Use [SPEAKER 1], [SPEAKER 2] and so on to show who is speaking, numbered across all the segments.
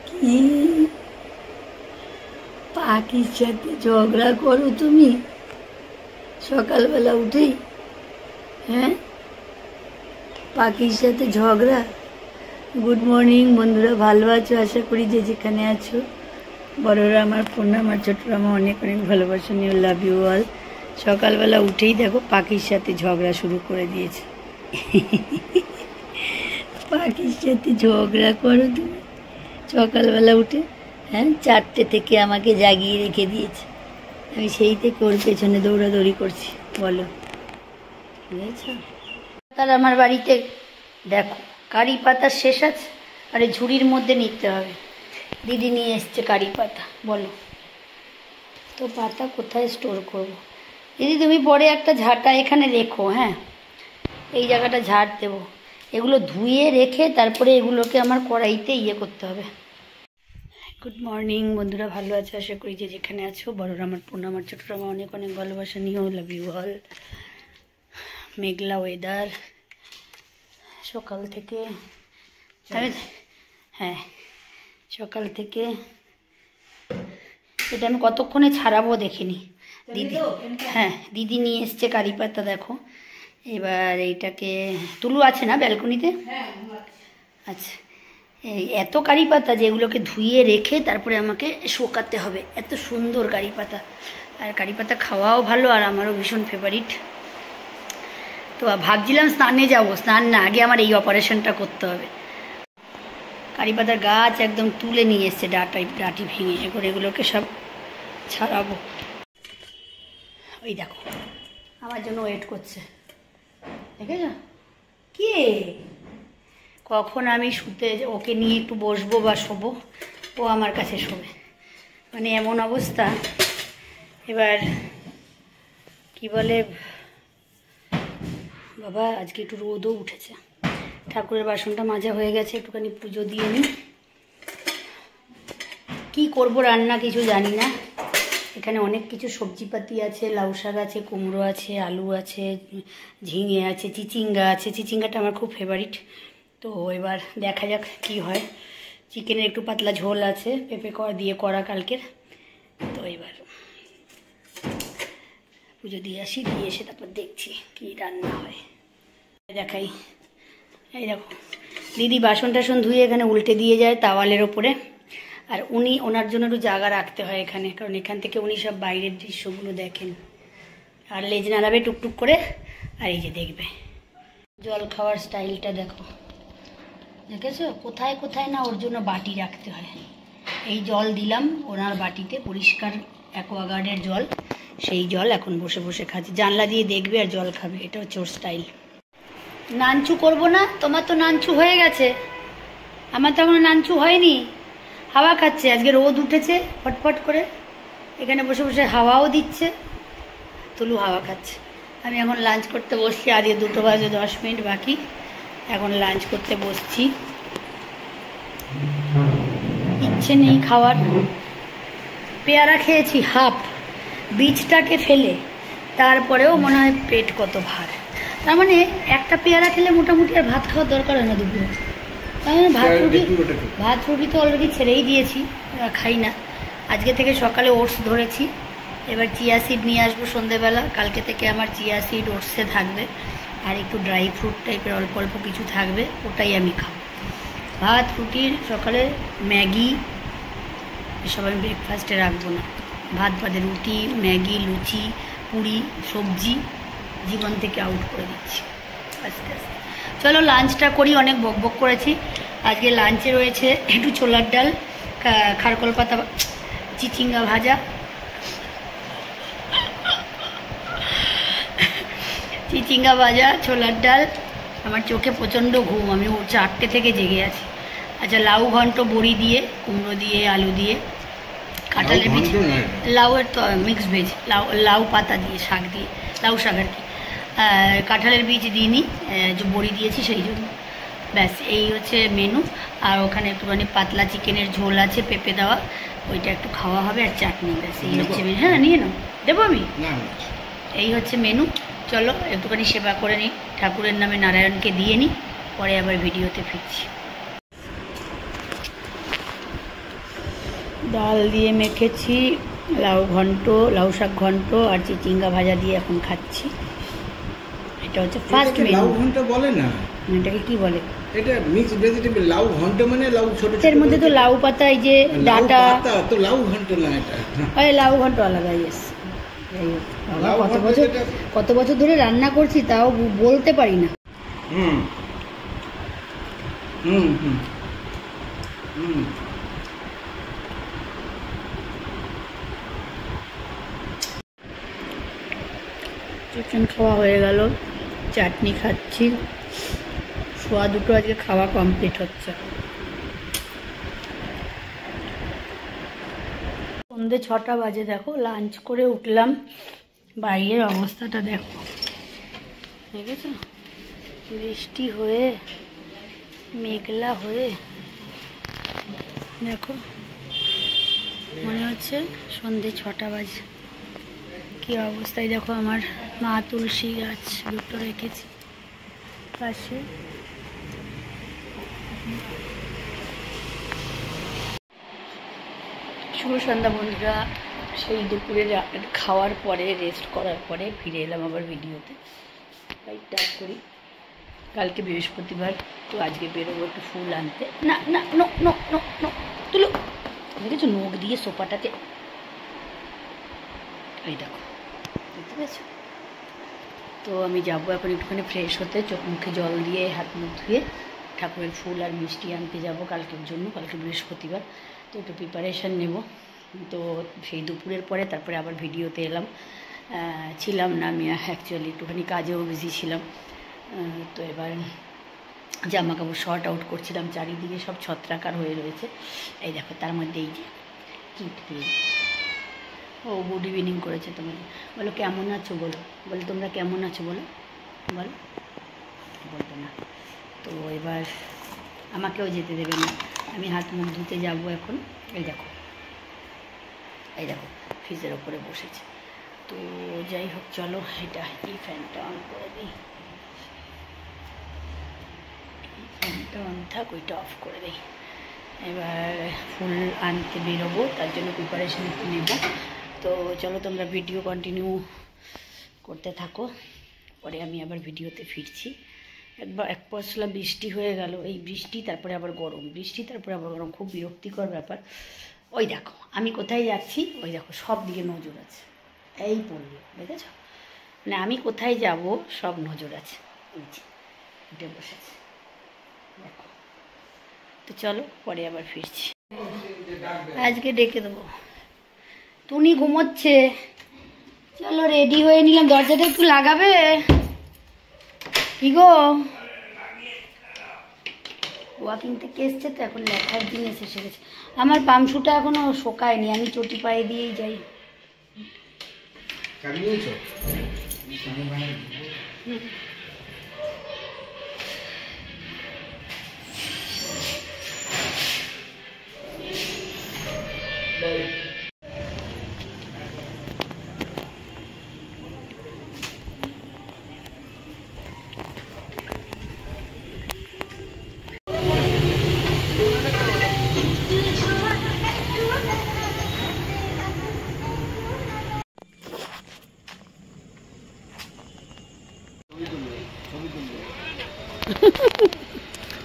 [SPEAKER 1] কি পাখির সাথে ঝগড়া করো তুমি সকালবেলা উঠেই? হ্যাঁ, পাখির সাথে ঝগড়া। গুড মর্নিং বন্ধুরা, ভালো আছো? আশা করি যে যেখানে আছো, বড়রা আমার প্রণাম, আর ছোটরা আমার অনেক অনেক ভালোবাসা নিয়ে লাভ ইউ অল। সকালবেলা উঠেই দেখো পাখির সাথে ঝগড়া শুরু করে দিয়েছে। পাখির সাথে ঝগড়া করো তুমি সকালবেলা উঠে? হ্যাঁ, 4টে থেকে আমাকে জাগিয়ে রেখে দিয়েছে, আমি সেই থেকে ওর পেছনে দৌড়াদৌড়ি করছি। বলো, বুঝেছ? তার আমার বাড়িতে দেখো কারি পাতা শেষ আছে, আর এই ঝুড়ির মধ্যে নিতে হবে। দিদি নিয়ে এসছে কারি পাতা। বলো তো পাতা কোথায় স্টোর করব? দিদি তুমি পরে একটা ঝাঁটা এখানে রেখো। হ্যাঁ, এই জায়গাটা ঝাড় দেবো। এগুলো ধুয়ে রেখে তারপরে এগুলোকে আমার কড়াইতে করতে হবে। গুড মর্নিং বন্ধুরা, ভালো আছো? আশা করি যে যেখানে আছো, বড়রা আমার প্রণাম, আর ছোটরা আমার অনেক অনেক ভালোবাসা নিয়েও লাভ ইউ অল। মেঘলা ওয়েদার সকাল থেকে। হ্যাঁ, সকাল থেকে এটা আমি কতক্ষণে ছাড়াবো দেখিনি। দিদি, হ্যাঁ দিদি নিয়ে এসছে কারি পাতা। দেখো এবার এইটাকে, তুলু আছে না ব্যালকনিতে? আচ্ছা, এই এত কারি পাতা যেগুলোকে ধুয়ে রেখে তারপরে আমাকে শোকাতে হবে। এত সুন্দর কারি পাতা, আর কারি পাতা খাওয়াও ভালো, আর আমারও ভীষণ ফেভারিট। তো ভাবছিলাম স্নানে যাবো, স্নান না, আগে আমার এই অপারেশনটা করতে হবে। কারি পাতার গাছ একদম তুলে নিয়ে এসছে, ডাঁটি ভেঙে। এবার এগুলোকে সব ছাড়াবো। ওই দেখো আমার জন্য ওয়েট করছে, দেখেছ? কে কখন আমি শুতে ওকে নিয়ে একটু বসবো বা শোবো, ও আমার কাছে শোবে, মানে এমন অবস্থা। এবার কি বলে বাবা, আজকে একটু রোদও উঠেছে। ঠাকুরের বাসনটা মাজা হয়ে গেছে, একটুখানি পুজো দিয়ে নিই। কী করবো রান্না কিছু জানি না। এখানে অনেক কিছু সবজিপাতি আছে, লাউ শাক আছে, কুমড়ো আছে, আলু আছে, ঝিঙে আছে, চিচিঙ্গা আছে। চিচিঙ্গাটা আমার খুব ফেভারিট। তো এবার দেখা যাক কি হয়। চিকেনের একটু পাতলা ঝোল আছে, পেঁপে দিয়ে করা কালকের। তো এবার পুজো দিয়ে আসি, দিয়ে এসে তারপর দেখছি কি রান্না হয়। দেখাই, এই দেখো দিদি বাসন টাসন ধুয়ে এখানে উল্টে দিয়ে যায় তাওয়ালের ওপরে। আর ওনার জন্য একটু জায়গা রাখতে হয় এখানে, কারণ এখান থেকে উনি সব বাইরের দৃশ্যগুলো দেখেন। আর লেজ নাড়াবে টুকটুক করে, আর এই যে দেখবে জল খাওয়ার স্টাইলটা দেখো, দেখেছো? কোথায় কোথায় না ওর জন্য বাটি রাখতে হয়। এই জল দিলাম ওনার বাটিতে, পরিষ্কার অ্যাকোয়াগার্ডের জল। সেই জল এখন বসে বসে খাচ্ছে, জানলা দিয়ে দেখবে আর জল খাবে। এটা হচ্ছে ওর স্টাইল। নানচু করবো না? তোমার তো নানচু হয়ে গেছে, আমার তো এখনো নানচু হয়নি। হাওয়া খাচ্ছে, আজকে রোদ উঠেছে ফটফট করে, এখানে বসে বসে হাওয়াও দিচ্ছে। তুলু হাওয়া খাচ্ছে। আমি এখন লাঞ্চ করতে বসছি, আজকে 2টো বাজে 10 মিনিট বাকি। এখন লাঞ্চ করতে বসছি, ইচ্ছে নেই খাওয়ার। পেয়ারা খেয়েছি হাফ, বীজটাকে ফেলে, তারপরেও মনে হয় পেট কত ভার। তার মানে একটা পেয়ারা খেলে মোটামুটি আর ভাত খাওয়ার দরকার হয় না দুপুরে। তার মানে ভাত রুটি তো অলরেডি ছেড়েই দিয়েছি, খাই না। আজকে থেকে সকালে ওটস ধরেছি, এবার চিয়া সিড নিয়ে আসবো সন্ধেবেলা। কালকে থেকে আমার চিয়া সিড ওটসে থাকবে, আর একটু ড্রাই ফ্রুট টাইপের অল্প অল্প কিছু থাকবে, ওটাই আমি খাবো। ভাত রুটির সকালে ম্যাগি এসব আমি ব্রেকফাস্টে রাখবো না। ভাত বাদে রুটি, ম্যাগি, লুচি, পুরি, সবজি জীবন থেকে আউট করে দিচ্ছি আস্তে আস্তে। চলো লাঞ্চটা করি, অনেক বকবক করেছি। আজকে লাঞ্চে রয়েছে একটু ছোলার ডাল, খারকল পাতা, চিচিঙ্গা ভাজা, ছোলার ডাল। আমার চোখে প্রচণ্ড ঘুম, আমি 4টে থেকে জেগে আছি। আচ্ছা, লাউ ঘন্ট বড়ি দিয়ে, কুমড়ো দিয়ে, আলু দিয়ে, কাঁঠালের বীজ, লাউয়ের তো মিক্স ভেজ, লাউ পাতা দিয়ে, শাক দিয়ে, লাউ শাক আর কি। কাঁঠালের বীজ দিইনি, যে বড়ি দিয়েছি সেই জন্য। ব্যাস এই হচ্ছে মেনু। আর ওখানে একটুখানি পাতলা চিকেনের ঝোল আছে, পেঁপে দেওয়া, ওইটা একটু খাওয়া হবে, আর চাটনি। ব্যাস এই হচ্ছে মেনু। হ্যাঁ নিয়ে নাও, দেবো আমি। এই হচ্ছে মেনু। চলো একটুখানি সেবা করে নিই, ঠাকুরের নামে নারায়ণকে দিয়ে নিই, পরে আবার ভিডিওতে ফিরছি। ডাল দিয়ে মেখেছি, লাউ ঘন্ট, লাউ শাক ঘন্ট আর চিচিঙ্গা ভাজা দিয়ে এখন খাচ্ছি। এটা হচ্ছে ফার্স্ট মেনু।
[SPEAKER 2] লাউ ঘন্ট বলে না,
[SPEAKER 1] এটাকে কি বলে?
[SPEAKER 2] এটা মিক্স ভেজিটেবল। লাউ ঘন্ট মানে লাউ ছোট ছোট,
[SPEAKER 1] এর মধ্যে তো লাউ পাতা, এই যে ডাটা,
[SPEAKER 2] তো লাউ ঘন্ট না এটা।
[SPEAKER 1] আরে লাউ ঘন্ট আলাদা। ইয়েস, কত বছর ধরে রান্না করছি তাও বলতে পারি না।
[SPEAKER 2] হুম হুম হুম হুম।
[SPEAKER 1] চিকেন খাওয়া হয়ে গেল, চাটনি খাচ্ছি, সোয়া দুটো আজকে খাওয়া কমপ্লিট হচ্ছে। সন্ধ্যে 6টা বাজে, দেখো লাঞ্চ করে উঠলাম, বাইরের অবস্থাটা দেখো, দেখেছ? বৃষ্টি হয়ে মেঘলা হয়ে দেখো, মনে হচ্ছে সন্ধ্যে 6টা বাজে। কি অবস্থায় দেখো, আমার মা তুলসী গাছ দুটো রেখেছি পাশে। শুভ সন্ধ্যা বন্ধুরা। সেই দুপুরে খাওয়ার পরে, রেস্ট করার পরে ফিরে এলাম আবার ভিডিওতে। লাইটটা অফ করি। কালকে বৃহস্পতিবার, তো আজকে বেরোবো একটু ফুল আনতে। না না, নো নো নো নো, তুলো। দেখেছো নখ দিয়ে সোফাটাতে, এই দেখো, দেখতে পেয়েছো? তো আমি যাবো এখন একটুখানি ফ্রেশ হতে, চোখ মুখে জল দিয়ে হাত মুখ ধুয়ে ঠাকুরের ফুল আর মিষ্টি আনতে যাব কালকের জন্য। কালকে বৃহস্পতিবার, তো একটু প্রিপারেশান নেব। তো সেই দুপুরের পরে তারপরে আবার ভিডিওতে এলাম। ছিলাম না আমি অ্যাকচুয়ালি, একটুখানি কাজেও বিজি ছিলাম। তো এবার জামা কাপড় শর্ট আউট করছিলাম, চারিদিকে সব ছত্রাকার হয়ে রয়েছে। এই দেখো, তার মধ্যে এই যে কিট পেয়ে, ও গুড ইভিনিং করেছে তোমাদের। বলো কেমন আছো, বলো, বলো তোমরা কেমন আছো, বলো, বলো, বলতো না। তো এবার আমাকেও যেতে দেবে না, আমি হাত মুখ ধুতে যাবো এখন। এই দেখো, এই দেখো ফ্রিজের ওপরে বসেছে। তো যাই হোক, চলো এটা, এই ফ্যানটা অন করে দিই, ফ্যানটা অন থাক, ওইটা অফ করে দিই। এবার ফুল আনতে বেরোবো, তার জন্য প্রিপারেশন একটু নেব। তো চলো তোমরা ভিডিও কন্টিনিউ করতে থাকো, পরে আমি আবার ভিডিওতে ফিরছি। এক পশলা বৃষ্টি হয়ে গেল, এই বৃষ্টি তারপরে আবার গরম, বৃষ্টি তারপরে আবার গরম, খুব বিরক্তিকর ব্যাপার। ওই দেখো আমি কোথায় যাচ্ছি, ওই দেখো সব দিকে নজর আছে, এই পড়ল, দেখেছ? মানে আমি কোথায় যাব সব নজর আছে, এই যে উঠে বসেছে, দেখো। তো চলো পরে আবার ফিরছি। আজকে ডেকে দেবো, টুনি ঘুমোচ্ছে। চলো রেডি হয়ে নিলাম, দরজাটা একটু লাগাবে কি গো? ওয়াকিং থেকে এসছে তো, এখন লেখার দিন এসে গেছে। আমার পামশুটা এখনো শোকায়নি, আমি চটি পায়ে দিয়েই যাই।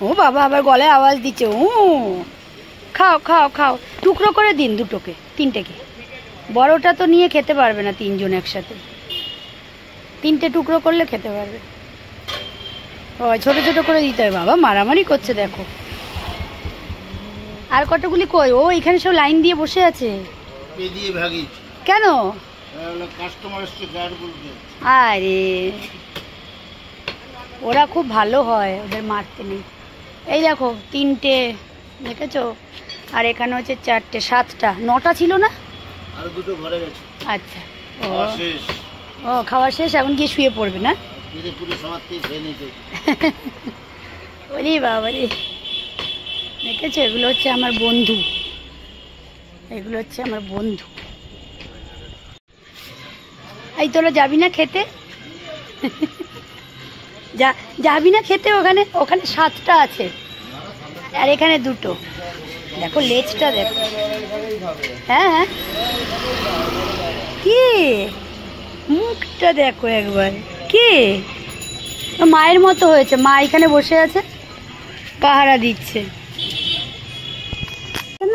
[SPEAKER 1] ও বাবা, আবার গলায় আওয়াজ দিচ্ছে। ও খাও খাও খাও, টুকরো করে দিন দুটোকে, তিনটেকে। বড়টা তো নিয়ে খেতে পারবে না, তিনজন একসাথে, তিনটে টুকরো করলে খেতে পারবে। ও ছোট ছোট করে দিতে হয়। বাবা মারামারি করছে দেখো। আর কতগুলি কই? ও এখানে সব লাইন দিয়ে বসে আছে। কেন? আরে ওরা খুব ভালো হয়, ওদের মারতে নেই। এই দেখো তিনটে, দেখেছো? আর এখানে হচ্ছে চারটে, 7টা, 9টা ছিল না? আচ্ছা, ও খাওয়া শেষ, এখন গিয়ে শুয়ে পড়বে না? ওরে বাবা রে, দেখেছো? এগুলো হচ্ছে আমার বন্ধু, এগুলো হচ্ছে আমার বন্ধু। এই তোরা যাবি না খেতে? যাবি না খেতে? ওখানে 7টা আছে আর এখানে 2টো। দেখো লেজটা দেখো। হ্যাঁ হ্যাঁ কি মুখটা দেখো একবার, কি মায়ের মতো হয়েছে। মা এখানে বসে আছে, পাহারা দিচ্ছে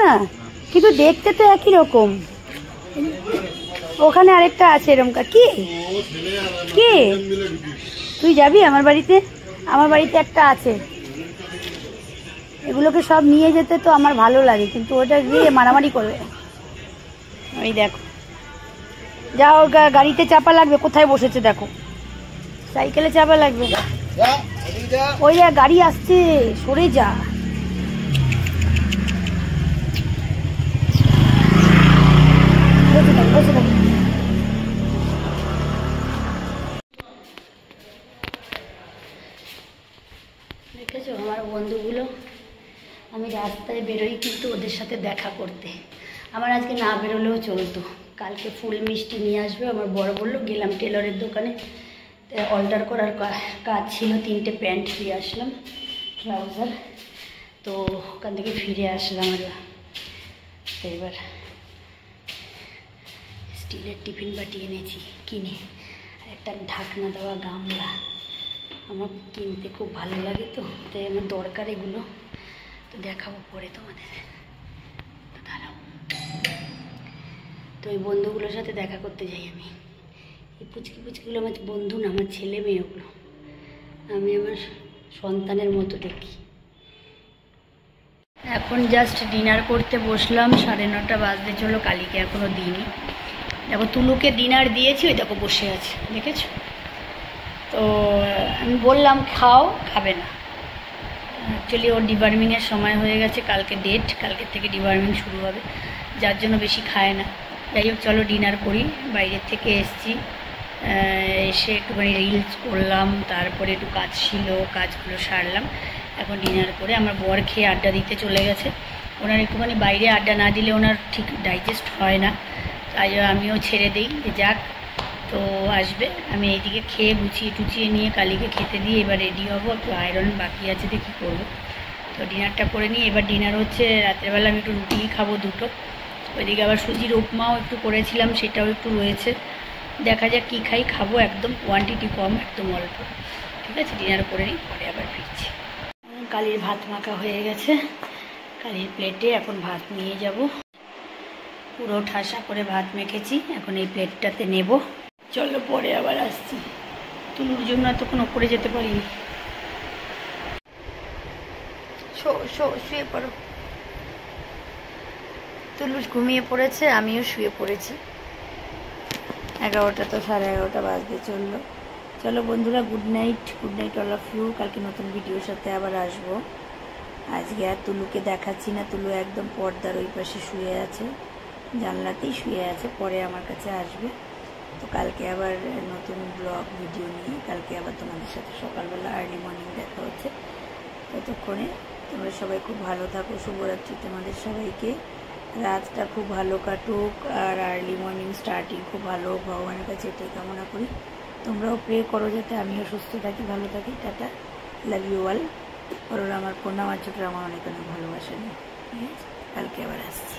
[SPEAKER 1] না, কিন্তু দেখতে তো একই রকম। ওখানে আরেকটা আছে এরকম। কি কি তুই যাবি আমার বাড়িতে? আমার বাড়িতে একটা আছে। এগুলোকে সব নিয়ে যেতে তো আমার ভালো লাগে, কিন্তু ওটা গিয়ে মারামারি করবে। ওই দেখো, যাও গাড়িতে চাপা লাগবে। কোথায় বসেছে দেখো, সাইকেলে চাপা লাগবে। ওই গাড়ি আসছে, সরে যা। বসে থাক। দেখেছো আমার বন্ধুগুলো, আমি রাস্তায় বেরোই কিন্তু ওদের সাথে দেখা করতে। আমার আজকে না বেরোলেও চলতো, কালকে ফুল মিষ্টি নিয়ে আসবে। আমার বড় বললো, গেলাম টেলরের দোকানে, অল্টার করার কাজ ছিল, 3টে প্যান্ট দিয়ে আসলাম, ট্রাউজার। তো ওখান থেকে ফিরে আসলাম। তো এবার স্টিলের টিফিন বাটি এনেছি কিনে, একটা ঢাকনা দেওয়া গামলা। আমার কিনতে খুব ভালো লাগে, তো তাই আমার দরকার এগুলো। তো দেখাবো পরে তোমাদের, তো দাঁড়াও। তো এই বন্ধুগুলোর সাথে দেখা করতে যাই আমি। এই পুচকি পুচকিগুলো আমার বন্ধু না, আমার ছেলে মেয়ে ওগুলো। আমি আমার সন্তানের মতো দেখি। এখন জাস্ট ডিনার করতে বসলাম, 9:30 বাজতে চলো। কালিকে এখনও দিইনি। দেখো তুলুকে ডিনার দিয়েছি, ওই দেখো বসে আছে, দেখেছো? তো আমি বললাম খাও, খাবে না। অ্যাকচুয়ালি ওর ডিওয়ার্মিংয়ের সময় হয়ে গেছে, কালকে ডেট, কালকের থেকে ডিওয়ার্মিং শুরু হবে, যার জন্য বেশি খায় না। যাই হোক চলো ডিনার করি। বাইরের থেকে এসছি, এসে একটুখানি রিলস করলাম, তারপরে একটু কাজ ছিল, কাজগুলো সারলাম। এখন ডিনার করে আমার বর খেয়ে আড্ডা দিতে চলে গেছে। ওনার একটুখানি বাইরে আড্ডা না দিলে ওনার ঠিক ডাইজেস্ট হয় না, তাই আমিও ছেড়ে দিই যে যাক। তো আসবে, আমি এইদিকে খেয়ে গুছিয়ে টুচিয়ে নিয়ে কালিকে খেতে দিয়ে এবার রেডি হবো। একটু আয়রন বাকি আছে, দেখি করবো। তো ডিনারটা করে নিই। এবার ডিনার হচ্ছে রাত্রেবেলা আমি একটু রুটিই খাবো 2টো। ওইদিকে আবার সুজির উপমাও একটু করেছিলাম, সেটাও একটু রয়েছে। দেখা যাক কী খাই, খাবো একদম কোয়ান্টিটি কম, একদম অল্প। ঠিক আছে, ডিনার করে নিই, পরে আবার ফিরছি। কালির ভাত মাখা হয়ে গেছে, কালির প্লেটে এখন ভাত নিয়ে যাব। পুরো ঠাসা করে ভাত মেখেছি, এখন এই প্লেটটাতে নেব। চলো পরে আবার আসছি। তুলুর জন্য এতক্ষণ ওপরে যেতে পারিনি। শুয়ে পড়ো। তুলু ঘুমিয়ে পড়েছে, আমিও শুয়ে পড়েছি। 11টা তো 11:30 বাজতে চললো। চলো বন্ধুরা, good night all of you. কালকে নতুন ভিডিওর সাথে আবার আসবো। আজকে আর তুলুকে দেখাচ্ছি না, তুলু একদম পর্দার ওই পাশে শুয়ে আছে, জানলাতেই শুয়ে আছে, পরে আমার কাছে আসবে। তো কালকে আবার নতুন ব্লগ ভিডিও নিয়ে কালকে আবার তোমাদের সাথে সকালবেলা আর্লি মর্নিং দেখা হচ্ছে। ততক্ষণে তোমরা সবাই খুব ভালো থাকো। শুভরাত্রি তোমাদের সবাইকে। রাতটা খুব ভালো কাটুক, আর আর্লি মর্নিং স্টার্টিং খুব ভালো, ভগবানের কাছে এটাই কামনা করি। তোমরাও প্রে করো যাতে আমিও সুস্থ থাকি, ভালো থাকি। Tata, love you all. বড়রা আমার প্রণাম, আর ছোটরা আমার অনেক অনেক ভালোবাসা নেই। ঠিক আছে, কালকে আবার আসছি।